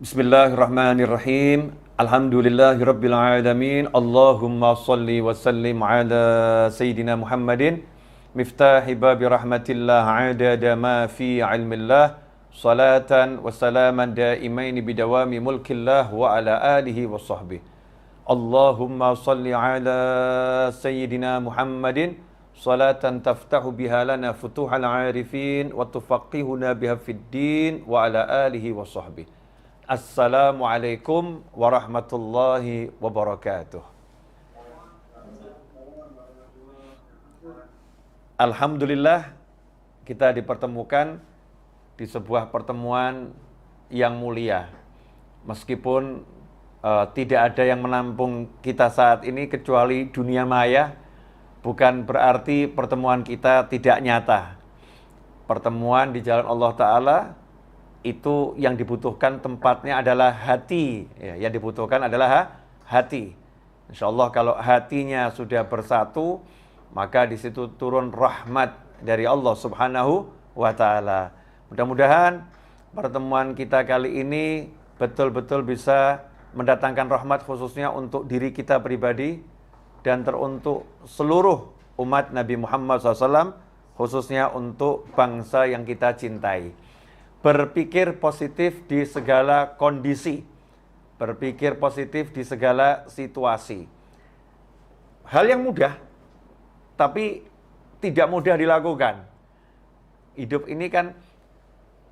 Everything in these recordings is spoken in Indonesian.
Bismillahirrahmanirrahim. Alhamdulillahirabbil alamin. Allahumma shalli wa sallim ala sayyidina Muhammadin miftahi babi rahmatillah adada ma fi ilmillah salatan wa salaman daimaini bidawami mulkillah wa ala alihi wa sahbihi. Allahumma shalli ala sayyidina Muhammadin salatan taftahu biha lana futuhal arifin wa tufaqihuna biha fid din wa ala alihi wa sahbihi. Assalamualaikum warahmatullahi wabarakatuh. Alhamdulillah kita dipertemukan di sebuah pertemuan yang mulia. Meskipun tidak ada yang menampung kita saat ini kecuali dunia maya, bukan berarti pertemuan kita tidak nyata. Pertemuan di jalan Allah Ta'ala itu yang dibutuhkan tempatnya adalah hati, ya, yang dibutuhkan adalah hati. Insya Allah kalau hatinya sudah bersatu, maka di situ turun rahmat dari Allah Subhanahu wa Ta'ala. Mudah-mudahan pertemuan kita kali ini betul-betul bisa mendatangkan rahmat khususnya untuk diri kita pribadi dan teruntuk seluruh umat Nabi Muhammad SAW, khususnya untuk bangsa yang kita cintai. Berpikir positif di segala kondisi, berpikir positif di segala situasi. Hal yang mudah, tapi tidak mudah dilakukan. Hidup ini kan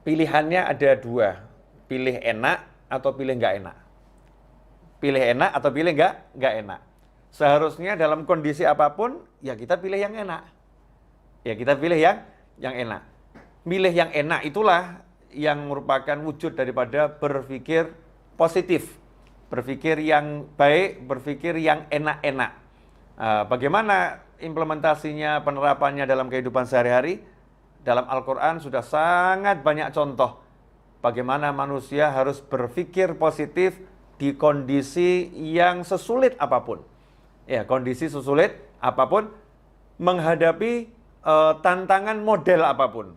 pilihannya ada dua, pilih enak atau pilih nggak enak. Pilih enak atau pilih nggak enak. Seharusnya dalam kondisi apapun, ya kita pilih yang enak. Ya kita pilih yang enak. Milih yang enak itulah yang merupakan wujud daripada berpikir positif, berpikir yang baik, berpikir yang enak-enak. Bagaimana implementasinya, penerapannya dalam kehidupan sehari-hari? Dalam Al-Quran sudah sangat banyak contoh bagaimana manusia harus berpikir positif di kondisi yang sesulit apapun. Ya, kondisi sesulit apapun, menghadapi tantangan model apapun.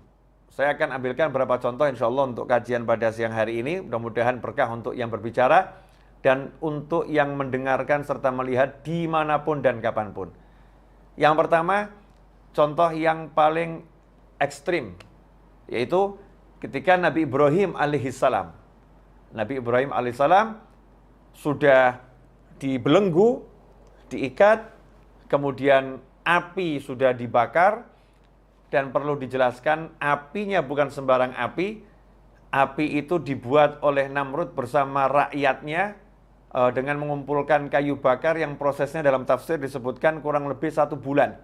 Saya akan ambilkan beberapa contoh insya Allah untuk kajian pada siang hari ini. Mudah-mudahan berkah untuk yang berbicara dan untuk yang mendengarkan serta melihat dimanapun dan kapanpun. Yang pertama, contoh yang paling ekstrim, yaitu ketika Nabi Ibrahim alaihissalam. Nabi Ibrahim alaihissalam sudah dibelenggu, diikat, kemudian api sudah dibakar. Dan perlu dijelaskan, apinya bukan sembarang api. Api itu dibuat oleh Namrud bersama rakyatnya dengan mengumpulkan kayu bakar yang prosesnya dalam tafsir disebutkan kurang lebih 1 bulan.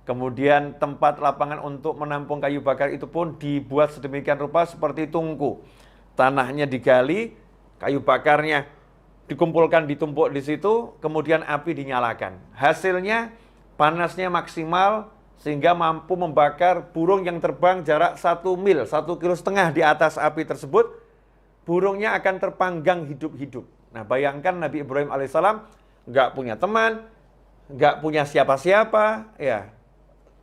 Kemudian tempat lapangan untuk menampung kayu bakar itu pun dibuat sedemikian rupa seperti tungku. Tanahnya digali, kayu bakarnya dikumpulkan, ditumpuk di situ, kemudian api dinyalakan. Hasilnya panasnya maksimal, sehingga mampu membakar burung yang terbang jarak 1 mil, 1,5 kilo di atas api tersebut. Burungnya akan terpanggang hidup-hidup. Nah, bayangkan Nabi Ibrahim alaihissalam nggak punya teman, nggak punya siapa-siapa, ya,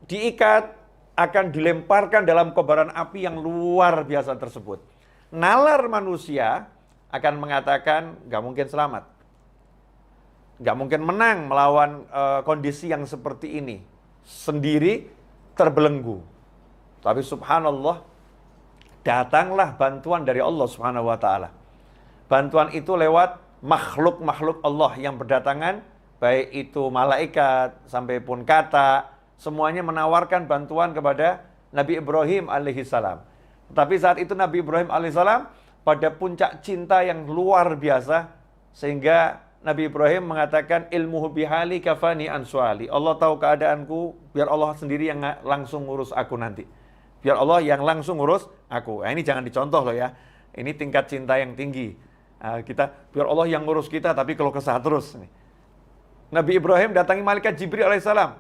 diikat, akan dilemparkan dalam kobaran api yang luar biasa tersebut. Nalar manusia akan mengatakan nggak mungkin selamat, nggak mungkin menang melawan kondisi yang seperti ini. Sendiri terbelenggu. Tapi subhanallah, datanglah bantuan dari Allah Subhanahu wa Ta'ala. Bantuan itu lewat makhluk-makhluk Allah yang berdatangan, baik itu malaikat sampai pun kata, semuanya menawarkan bantuan kepada Nabi Ibrahim alaihissalam. Tapi saat itu Nabi Ibrahim alaihissalam pada puncak cinta yang luar biasa, sehingga Nabi Ibrahim mengatakan ilmuhu bihali kafani ansuali. Allah tahu keadaanku, biar Allah sendiri yang langsung ngurus aku nanti. Biar Allah yang langsung ngurus aku. Ini jangan dicontoh loh ya. Ini tingkat cinta yang tinggi. Kita biar Allah yang ngurus kita, tapi kalau kesah terus. Nabi Ibrahim datangi malaikat Jibril alaihissalam.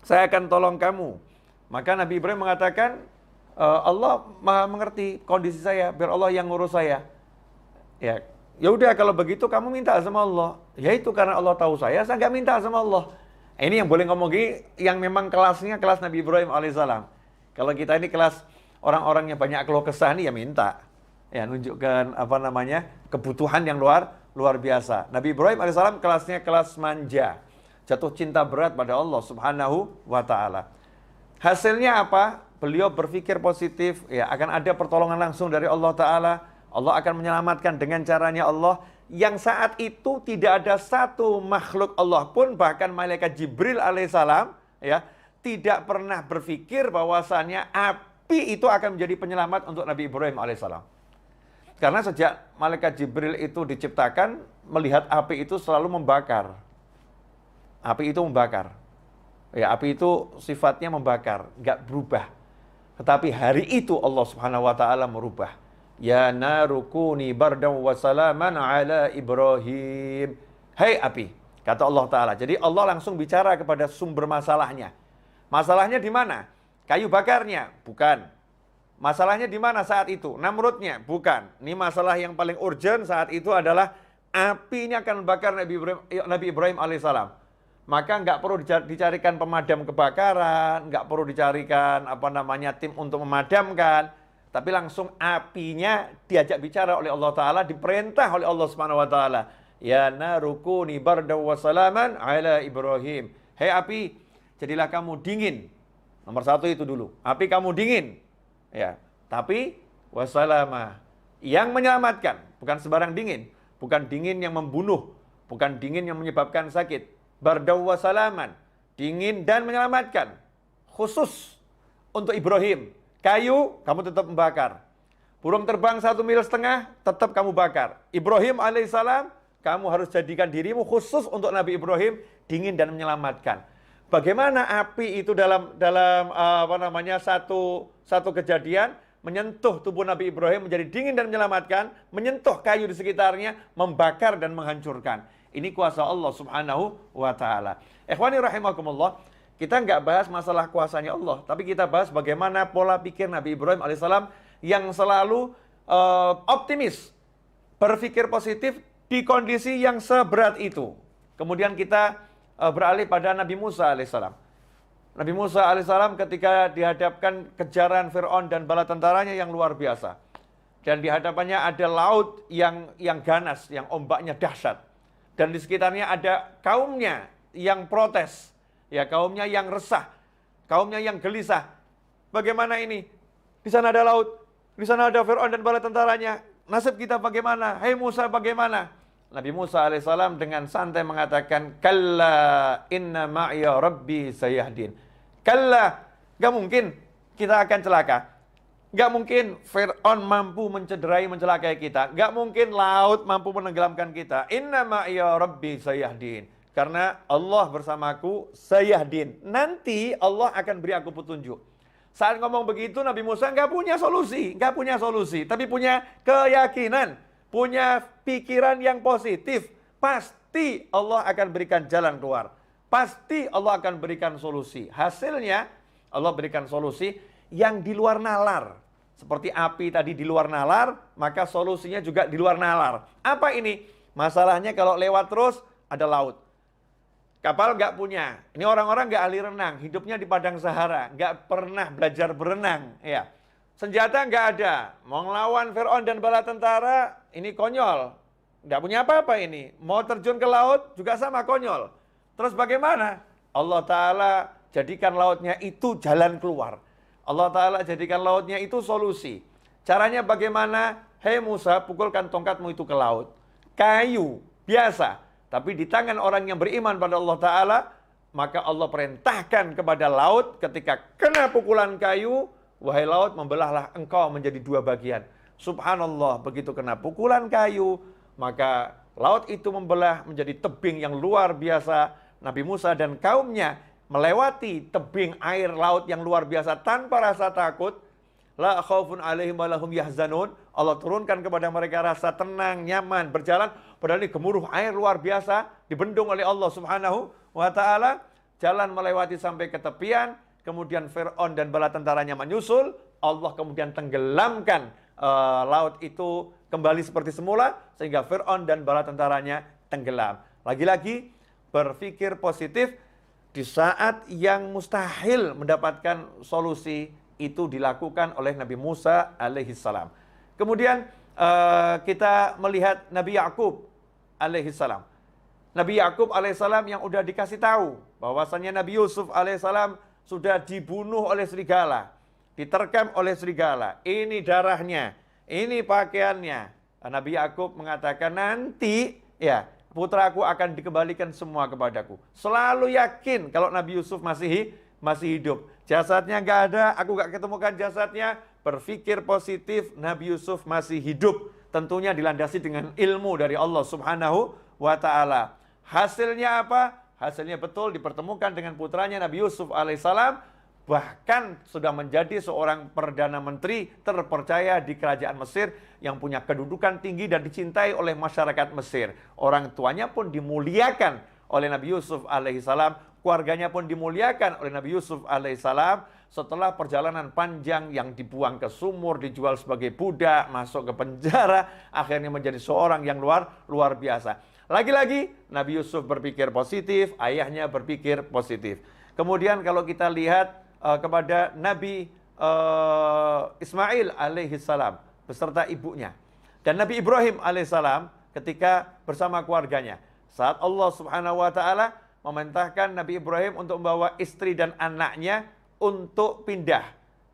Saya akan tolong kamu. Maka Nabi Ibrahim mengatakan, Allah maha mengerti kondisi saya, biar Allah yang ngurus saya. Ya udah kalau begitu kamu minta sama Allah. Ya itu karena Allah tahu saya nggak minta sama Allah. Ini yang boleh ngomong gini, yang memang kelasnya kelas Nabi Ibrahim alaihissalam. Kalau kita ini kelas orang-orang yang banyak keluh kesah nih ya minta. Ya, nunjukkan kebutuhan yang luar biasa. Nabi Ibrahim alaihissalam kelasnya kelas manja, jatuh cinta berat pada Allah Subhanahu wa taala. Hasilnya apa? Beliau berpikir positif, ya akan ada pertolongan langsung dari Allah taala. Allah akan menyelamatkan dengan caranya Allah, yang saat itu tidak ada satu makhluk Allah pun, bahkan malaikat Jibril alaihissalam, ya, tidak pernah berpikir bahwasannya api itu akan menjadi penyelamat untuk Nabi Ibrahim alaihissalam. Karena sejak malaikat Jibril itu diciptakan, melihat api itu selalu membakar. Api itu membakar. Ya, api itu sifatnya membakar, nggak berubah. Tetapi hari itu Allah Subhanahu wa taala merubah. Ya narukuni bardan wa salaman ala Ibrahim. Hai api, kata Allah taala. Jadi Allah langsung bicara kepada sumber masalahnya. Masalahnya di mana? Kayu bakarnya? Bukan. Masalahnya di mana saat itu? Namrudnya? Bukan. Ini masalah yang paling urgent saat itu adalah api ini akan membakar Nabi Ibrahim alaihissalam. Maka nggak perlu dicarikan pemadam kebakaran, nggak perlu dicarikan tim untuk memadamkan, tapi langsung apinya diajak bicara oleh Allah Taala, diperintah oleh Allah Subhanahu Wa Taala. Ya narukuni bardan wa salaman ala Ibrahim. Hei api, jadilah kamu dingin. Nomor satu itu dulu. Api kamu dingin. Ya, tapi wasalama yang menyelamatkan, bukan sembarang dingin, bukan dingin yang membunuh, bukan dingin yang menyebabkan sakit. Bardaw wasalaman, dingin dan menyelamatkan, khusus untuk Ibrahim. Kayu kamu tetap membakar, burung terbang 1,5 mil tetap kamu bakar. Ibrahim alaihissalam, kamu harus jadikan dirimu khusus untuk Nabi Ibrahim, dingin dan menyelamatkan. Bagaimana api itu dalam satu kejadian menyentuh tubuh Nabi Ibrahim menjadi dingin dan menyelamatkan, menyentuh kayu di sekitarnya, membakar dan menghancurkan. Ini kuasa Allah Subhanahu wa taala. Ikhwani rahimakumullah, kita nggak bahas masalah kuasanya Allah, tapi kita bahas bagaimana pola pikir Nabi Ibrahim alaihissalam yang selalu optimis, berpikir positif di kondisi yang seberat itu. Kemudian kita beralih pada Nabi Musa alaihissalam. Nabi Musa alaihissalam ketika dihadapkan kejaran Fir'aun dan bala tentaranya yang luar biasa. Dan di hadapannya ada laut yang ganas, yang ombaknya dahsyat. Dan di sekitarnya ada kaumnya yang protes. Ya, kaumnya yang resah. Kaumnya yang gelisah. Bagaimana ini? Di sana ada laut. Di sana ada Fir'aun dan bala tentaranya. Nasib kita bagaimana? Hei Musa, bagaimana? Nabi Musa alaihissalam dengan santai mengatakan, Kalla inna ma'iya rabbi sayahdin. Kalla, gak mungkin kita akan celaka. Gak mungkin Fir'aun mampu mencelakai kita. Gak mungkin laut mampu menenggelamkan kita. Inna ma'iya rabbi sayahdin. Karena Allah bersamaku sayahdin. Nanti Allah akan beri aku petunjuk. Saat ngomong begitu Nabi Musa gak punya solusi. Tapi punya keyakinan. Punya pikiran yang positif, pasti Allah akan berikan jalan keluar. Pasti Allah akan berikan solusi. Hasilnya Allah berikan solusi yang di luar nalar. Seperti api tadi di luar nalar, maka solusinya juga di luar nalar. Apa ini? Masalahnya kalau lewat terus ada laut. Kapal nggak punya. Ini orang-orang nggak ahli renang, hidupnya di padang Sahara, nggak pernah belajar berenang. Ya. Senjata nggak ada, mau ngelawan Fir'aun dan bala tentara, ini konyol. Nggak punya apa-apa ini. Mau terjun ke laut juga sama konyol. Terus bagaimana? Allah Ta'ala jadikan lautnya itu jalan keluar. Allah Ta'ala jadikan lautnya itu solusi. Caranya bagaimana? Hei Musa, pukulkan tongkatmu itu ke laut. Kayu, biasa. Tapi di tangan orang yang beriman pada Allah Ta'ala, maka Allah perintahkan kepada laut ketika kena pukulan kayu, wahai laut, membelahlah engkau menjadi 2 bagian. Subhanallah, begitu kena pukulan kayu, maka laut itu membelah menjadi tebing yang luar biasa. Nabi Musa dan kaumnya melewati tebing air laut yang luar biasa tanpa rasa takut. La khaufun alaihim wa lahum yahzanun. Allah turunkan kepada mereka rasa tenang, nyaman, berjalan. Padahal ini gemuruh air luar biasa, dibendung oleh Allah Subhanahu wa ta'ala. Jalan melewati sampai ke tepian. Kemudian Fir'aun dan bala tentaranya menyusul, Allah kemudian tenggelamkan laut itu kembali seperti semula, sehingga Fir'aun dan bala tentaranya tenggelam. Lagi-lagi berpikir positif, di saat yang mustahil mendapatkan solusi, itu dilakukan oleh Nabi Musa alaihissalam. Kemudian kita melihat Nabi Yakub alaihissalam. Nabi Yakub alaihissalam yang udah dikasih tahu bahwasannya Nabi Yusuf alaihissalam sudah dibunuh oleh serigala, diterkam oleh serigala. Ini darahnya, ini pakaiannya. Nabi Yakub mengatakan, nanti ya putraku akan dikembalikan semua kepadaku. Selalu yakin kalau Nabi Yusuf masih hidup. Jasadnya nggak ada, aku nggak ketemukan jasadnya. Berpikir positif, Nabi Yusuf masih hidup. Tentunya dilandasi dengan ilmu dari Allah Subhanahu wa Ta'ala. Hasilnya apa? Hasilnya betul dipertemukan dengan putranya Nabi Yusuf alaihissalam. Bahkan sudah menjadi seorang Perdana Menteri terpercaya di kerajaan Mesir yang punya kedudukan tinggi dan dicintai oleh masyarakat Mesir. Orang tuanya pun dimuliakan oleh Nabi Yusuf alaihissalam. Keluarganya pun dimuliakan oleh Nabi Yusuf alaihissalam. Setelah perjalanan panjang yang dibuang ke sumur, dijual sebagai budak, masuk ke penjara, akhirnya menjadi seorang yang luar biasa. Lagi-lagi Nabi Yusuf berpikir positif, ayahnya berpikir positif. Kemudian kalau kita lihat kepada Nabi Ismail alaihissalam beserta ibunya, dan Nabi Ibrahim alaihissalam ketika bersama keluarganya, saat Allah Subhanahu wa Ta'ala memerintahkan Nabi Ibrahim untuk membawa istri dan anaknya untuk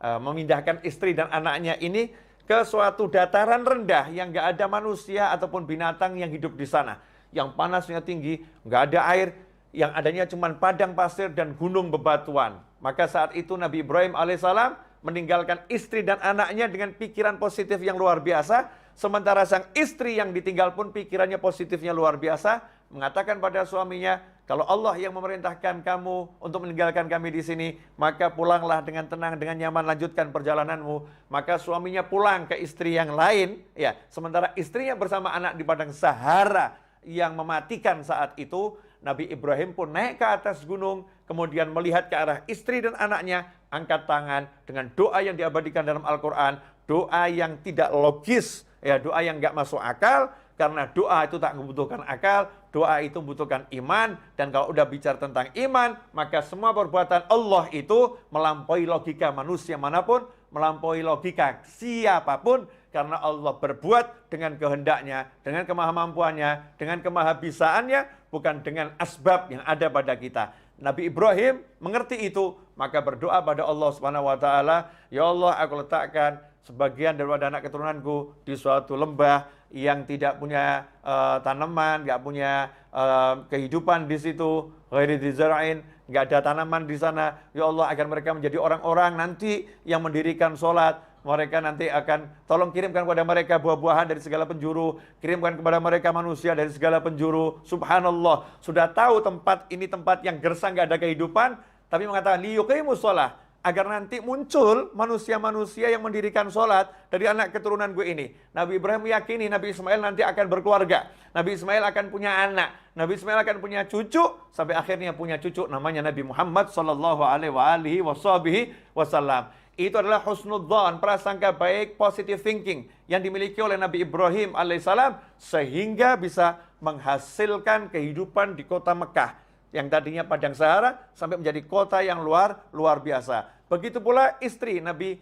memindahkan istri dan anaknya ini ke suatu dataran rendah yang nggak ada manusia ataupun binatang yang hidup di sana, yang panasnya tinggi, nggak ada air, yang adanya cuma padang pasir dan gunung bebatuan. Maka saat itu Nabi Ibrahim alaihissalam meninggalkan istri dan anaknya dengan pikiran positif yang luar biasa. Sementara sang istri yang ditinggal pun pikirannya positifnya luar biasa, mengatakan pada suaminya, kalau Allah yang memerintahkan kamu untuk meninggalkan kami di sini, maka pulanglah dengan tenang, dengan nyaman, lanjutkan perjalananmu. Maka suaminya pulang ke istri yang lain, ya. Sementara istrinya bersama anak di padang Sahara yang mematikan saat itu. Nabi Ibrahim pun naik ke atas gunung, kemudian melihat ke arah istri dan anaknya, angkat tangan dengan doa yang diabadikan dalam Al-Quran, doa yang tidak logis, ya, doa yang nggak masuk akal, karena doa itu tak membutuhkan akal, doa itu membutuhkan iman, dan kalau udah bicara tentang iman, maka semua perbuatan Allah itu melampaui logika manusia manapun, melampaui logika siapapun, karena Allah berbuat dengan kehendaknya, dengan kemahamampuannya, dengan kemahabisaannya, bukan dengan asbab yang ada pada kita. Nabi Ibrahim mengerti itu, maka berdoa pada Allah Subhanahu wa Ta'ala, ya Allah, aku letakkan sebagian daripada anak keturunanku di suatu lembah yang tidak punya tanaman, nggak punya kehidupan di situ, ghairi dzara'in, nggak ada tanaman di sana. Ya Allah, agar mereka menjadi orang-orang nanti yang mendirikan sholat. Mereka nanti akan, tolong kirimkan kepada mereka buah-buahan dari segala penjuru, kirimkan kepada mereka manusia dari segala penjuru. Subhanallah, sudah tahu tempat ini tempat yang gersang, nggak ada kehidupan, tapi mengatakan liyuqimus shalah, agar nanti muncul manusia-manusia yang mendirikan sholat dari anak keturunan gue ini. Nabi Ibrahim meyakini Nabi Ismail nanti akan berkeluarga, Nabi Ismail akan punya anak, Nabi Ismail akan punya cucu, sampai akhirnya punya cucu namanya Nabi Muhammad sallallahu alaihi wasallam. Itu adalah husnudzan, prasangka baik, positive thinking yang dimiliki oleh Nabi Ibrahim alaihissalam, sehingga bisa menghasilkan kehidupan di kota Mekah yang tadinya padang Sahara sampai menjadi kota yang luar biasa. Begitu pula istri Nabi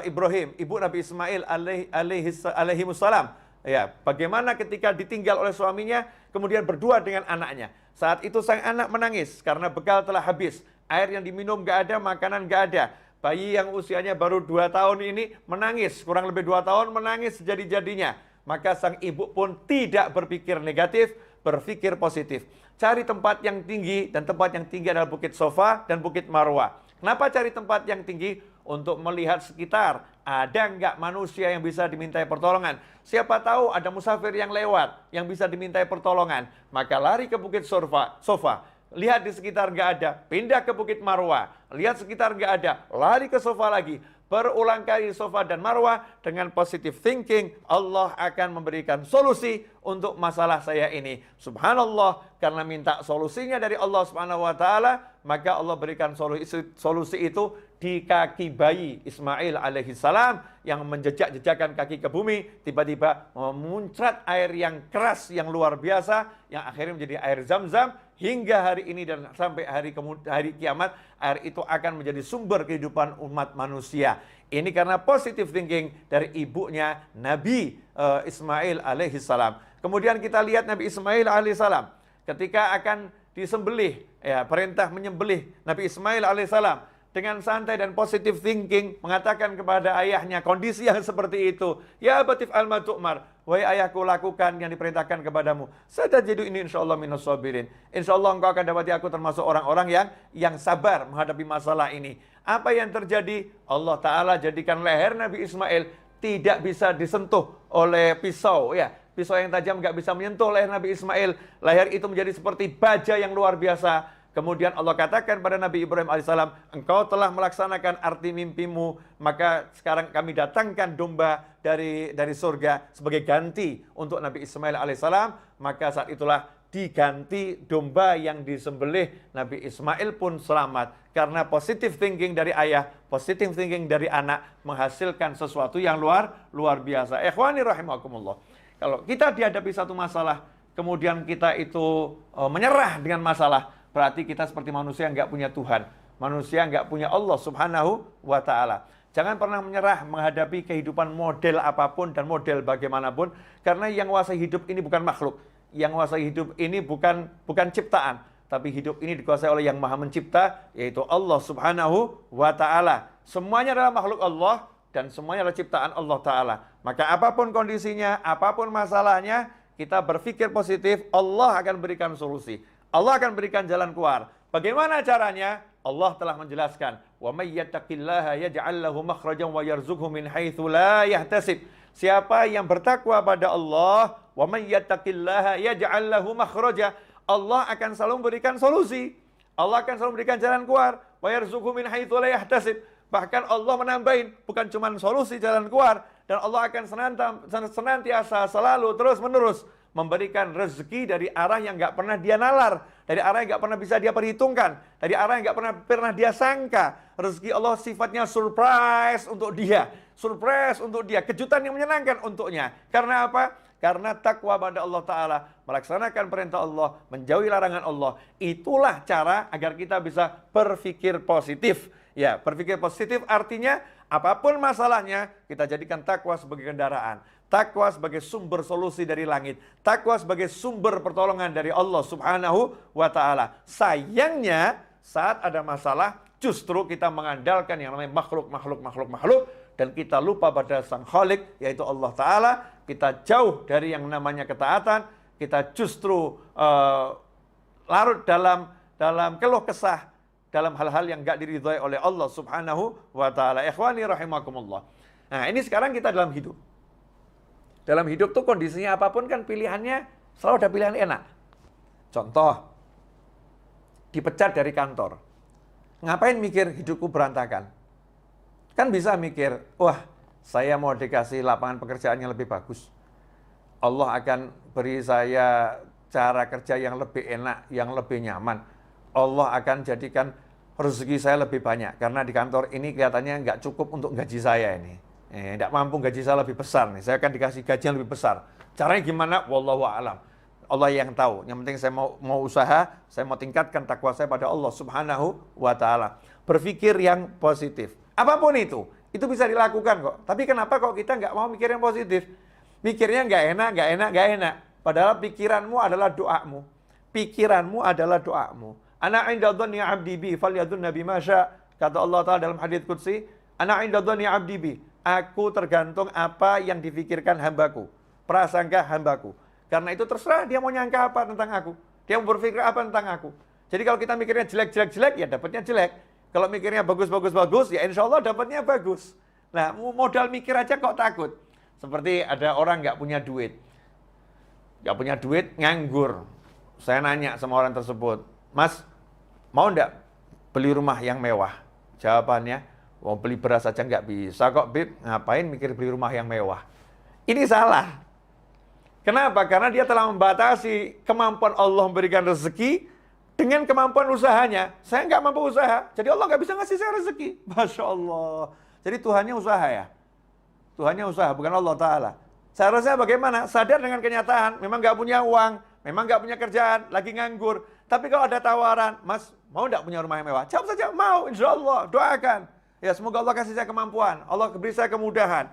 Ibrahim, ibu Nabi Ismail alaihi wassalam. Ya, bagaimana ketika ditinggal oleh suaminya, kemudian berdua dengan anaknya. Saat itu sang anak menangis karena bekal telah habis, air yang diminum nggak ada, makanan nggak ada. Bayi yang usianya baru 2 tahun ini menangis, kurang lebih 2 tahun menangis sejadi-jadinya. Maka sang ibu pun tidak berpikir negatif, berpikir positif. Cari tempat yang tinggi, dan tempat yang tinggi adalah Bukit Sofa dan Bukit Marwah. Kenapa cari tempat yang tinggi? Untuk melihat sekitar, ada nggak manusia yang bisa dimintai pertolongan. Siapa tahu ada musafir yang lewat, yang bisa dimintai pertolongan. Maka lari ke Bukit Sofa. Lihat di sekitar nggak ada, pindah ke Bukit Marwah. Lihat sekitar nggak ada, lari ke Sofa lagi. Berulang kali Sofa dan Marwah dengan positive thinking, Allah akan memberikan solusi untuk masalah saya ini. Subhanallah, karena minta solusinya dari Allah Subhanahu wa Ta'ala, maka Allah berikan solusi itu di kaki bayi Ismail alaihissalam yang menjejak-jejakkan kaki ke bumi, tiba-tiba memuncrat air yang keras yang luar biasa, yang akhirnya menjadi air Zam-Zam, hingga hari ini dan sampai hari kiamat, air itu akan menjadi sumber kehidupan umat manusia. Ini karena positive thinking dari ibunya Nabi Ismail alaihissalam. Kemudian kita lihat Nabi Ismail alaihissalam ketika akan disembelih, ya, perintah menyembelih Nabi Ismail alaihissalam dengan santai dan positive thinking mengatakan kepada ayahnya kondisi yang seperti itu, ya abatif alma tu'mar, wahai ayahku, lakukan yang diperintahkan kepadamu. Satajidu ini insyaallah minas sabirin. Insyaallah engkau akan dapati aku termasuk orang-orang yang sabar menghadapi masalah ini. Apa yang terjadi? Allah Ta'ala jadikan leher Nabi Ismail tidak bisa disentuh oleh pisau, ya. Pisau yang tajam nggak bisa menyentuh leher Nabi Ismail. Leher itu menjadi seperti baja yang luar biasa. Kemudian Allah katakan pada Nabi Ibrahim alaihissalam, engkau telah melaksanakan arti mimpimu, maka sekarang kami datangkan domba dari surga sebagai ganti untuk Nabi Ismail alaihissalam. Maka saat itulah diganti domba yang disembelih. Nabi Ismail pun selamat karena positive thinking dari ayah, positive thinking dari anak menghasilkan sesuatu yang luar biasa. Ikhwani rahimakumullah. Kalau kita dihadapi satu masalah, kemudian kita itu menyerah dengan masalah, berarti kita seperti manusia yang nggak punya Tuhan. Manusia nggak punya Allah subhanahu wa ta'ala. Jangan pernah menyerah menghadapi kehidupan model apapun dan model bagaimanapun. Karena yang menguasai hidup ini bukan makhluk. Yang menguasai hidup ini bukan ciptaan. Tapi hidup ini dikuasai oleh yang maha mencipta, yaitu Allah subhanahu wa ta'ala. Semuanya adalah makhluk Allah dan semuanya adalah ciptaan Allah ta'ala. Maka apapun kondisinya, apapun masalahnya, kita berpikir positif, Allah akan berikan solusi. Allah akan berikan jalan keluar. Bagaimana caranya? Allah telah menjelaskan, "Wa may yattaqillaha yaj'al lahu makhrajan wa yarzuqhu min haitsu la yahtasib." Siapa yang bertakwa pada Allah, "Wa may yattaqillaha yaj'al lahu makhraja." Allah akan selalu memberikan solusi. Allah akan selalu memberikan jalan keluar. "Wa yarzuqhu min haitsu la yahtasib." Bahkan Allah menambahin, bukan cuma solusi, jalan keluar, dan Allah akan senantiasa selalu terus-menerus memberikan rezeki dari arah yang nggak pernah dia nalar, dari arah yang nggak pernah bisa dia perhitungkan, dari arah yang nggak pernah dia sangka. Rezeki Allah sifatnya surprise untuk dia, kejutan yang menyenangkan untuknya. Karena apa? Karena takwa pada Allah Ta'ala, melaksanakan perintah Allah, menjauhi larangan Allah. Itulah cara agar kita bisa berpikir positif. Ya, berpikir positif artinya apapun masalahnya, kita jadikan takwa sebagai kendaraan. Takwa sebagai sumber solusi dari langit. Takwa sebagai sumber pertolongan dari Allah subhanahu wa ta'ala. Sayangnya, saat ada masalah, justru kita mengandalkan yang namanya makhluk. Dan kita lupa pada sang Khalik, yaitu Allah Ta'ala. Kita jauh dari yang namanya ketaatan. Kita justru larut dalam keluh kesah, dalam hal-hal yang gak diridhai oleh Allah subhanahu wa ta'ala. Ikhwani rahimakumullah. Nah, ini sekarang kita dalam hidup. Dalam hidup tuh kondisinya apapun kan pilihannya selalu ada pilihan enak. Contoh, dipecat dari kantor. Ngapain mikir hidupku berantakan? Kan bisa mikir, wah saya mau dikasih lapangan pekerjaan yang lebih bagus. Allah akan beri saya cara kerja yang lebih enak, yang lebih nyaman. Allah akan jadikan rezeki saya lebih banyak. Karena di kantor ini kelihatannya nggak cukup untuk gaji saya ini. Tidak mampu gaji saya lebih besar nih. Saya akan dikasih gaji yang lebih besar. Caranya gimana? Wallahu a'lam. Allah yang tahu. Yang penting saya mau usaha, saya mau tingkatkan takwa saya pada Allah subhanahu wa ta'ala. Berpikir yang positif. Apapun itu bisa dilakukan kok. Tapi kenapa kok kita nggak mau mikir yang positif? Mikirnya nggak enak. Padahal pikiranmu adalah doamu. Pikiranmu adalah doamu. Ana 'inda dhanni 'abdi bi falyadhunna bima syaa. Kata Allah Ta'ala dalam hadits qudsi, Ana 'inda dhanni 'abdi bi. Aku tergantung apa yang difikirkan hambaku, prasangka hambaku. Karena itu terserah dia mau nyangka apa tentang aku. Dia mau berpikir apa tentang aku. Jadi kalau kita mikirnya jelek, ya dapatnya jelek. Kalau mikirnya bagus, ya insya Allah dapatnya bagus. Nah, modal mikir aja kok takut. Seperti ada orang nggak punya duit. Nganggur. Saya nanya sama orang tersebut, Mas, mau nggak beli rumah yang mewah? Jawabannya, mau beli beras aja nggak bisa kok, Bib. Ngapain mikir beli rumah yang mewah? Ini salah. Kenapa? Karena dia telah membatasi kemampuan Allah memberikan rezeki dengan kemampuan usahanya. Saya nggak mampu usaha, jadi Allah nggak bisa ngasih saya rezeki. Masya Allah. Jadi Tuhannya usaha ya? Tuhannya usaha, bukan Allah Ta'ala. Seharusnya bagaimana? Sadar dengan kenyataan, memang nggak punya uang, memang nggak punya kerjaan, lagi nganggur. Tapi kalau ada tawaran, Mas, mau nggak punya rumah yang mewah? Jawab saja, mau, insya Allah, doakan. Ya, semoga Allah kasih saya kemampuan, Allah beri saya kemudahan.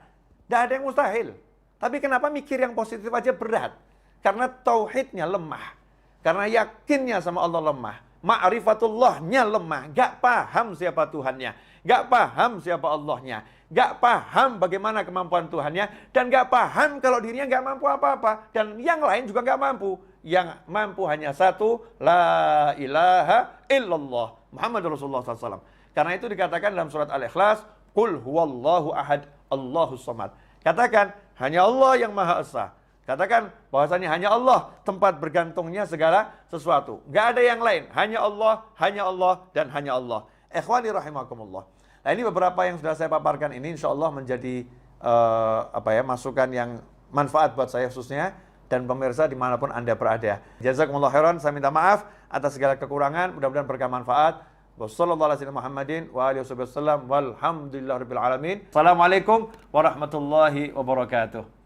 Tidak ada yang mustahil. Tapi kenapa mikir yang positif aja berat? Karena tauhidnya lemah. Karena yakinnya sama Allah lemah. Ma'rifatullahnya lemah. Gak paham siapa Tuhannya. Gak paham siapa Allahnya. Gak paham bagaimana kemampuan Tuhannya. Dan gak paham kalau dirinya gak mampu apa-apa. Dan yang lain juga gak mampu. Yang mampu hanya satu. La ilaha illallah. Muhammad Rasulullah SAW. Karena itu dikatakan dalam surat Al-Ikhlas. Qul huwallahu ahad. Allahus samad. Katakan, hanya Allah yang Maha Esa. Katakan bahwasanya hanya Allah tempat bergantungnya segala sesuatu. Gak ada yang lain. Hanya Allah, dan hanya Allah. Ikhwani rahimakumullah. Nah, ini beberapa yang sudah saya paparkan ini insya Allah menjadi masukan yang manfaat buat saya khususnya dan pemirsa dimanapun Anda berada. Jazakumullah khairan. Saya minta maaf atas segala kekurangan. Mudah-mudahan berkah manfaat. Wassalamualaikum warahmatullahi wabarakatuh.